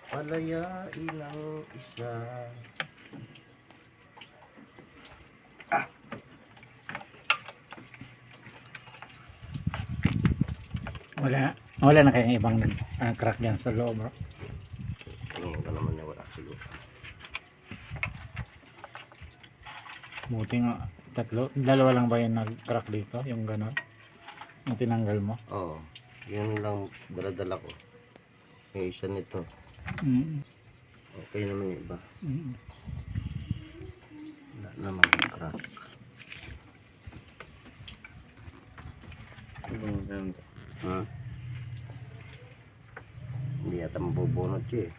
Palayain ang isa. Wala na kayong ibang crack dyan sa loob, bro. Tingin ko naman na wala siguro. Buti nga, dalawa lang ba yung nag-crack dito? Yung gano'n? Yung tinanggal mo? Oo. Yun lang dala-dala ko. Yung isa nito. Okay naman yung iba. Wala naman yung crack. Hmm? Hindi yata mabubunot siya eh.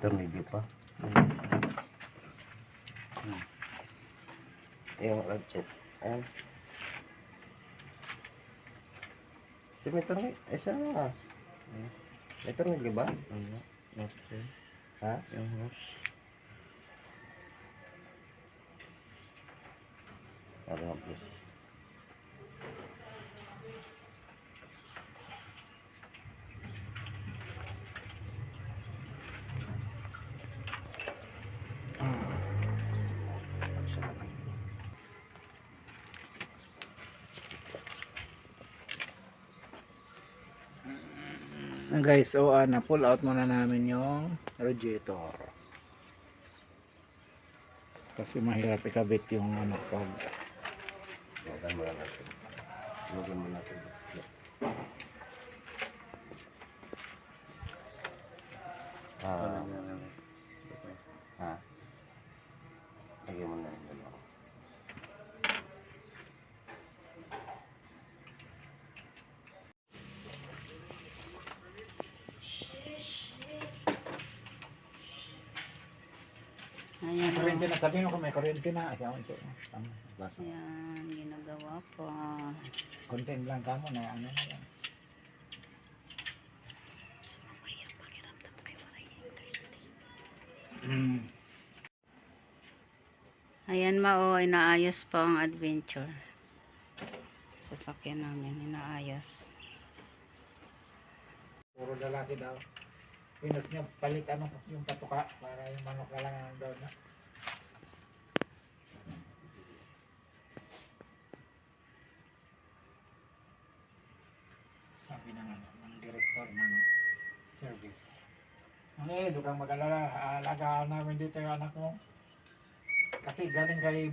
Tornilyo pa. Yung ratchet. Ayan. May tornilyo. Isa na. May tornilyo ba? Ha? Yung hose. Ano please? Guys, so na pull out muna namin yung radiator. Kasi mahirap ikabit yung ano pag Lagyan mo natin. Lagyan mo natin. Ha? Lagyan mo na yung dalawa. Ayan, kuryente na. Sabihin mo kung may kuryente na. Ayaw ito. ayan, ginagawa po. Content lang ka mo na ano na yan. Ayan, mao, inaayos po ang adventure. Sasakyan namin, inaayos. Puro lalaki daw. Pinos niya palit ano yung patuka para yung manok na lang ang doon. Sabi ng director ng service. Dukang mag-alala, alagaan namin dito yung anak mo. Kasi galing kay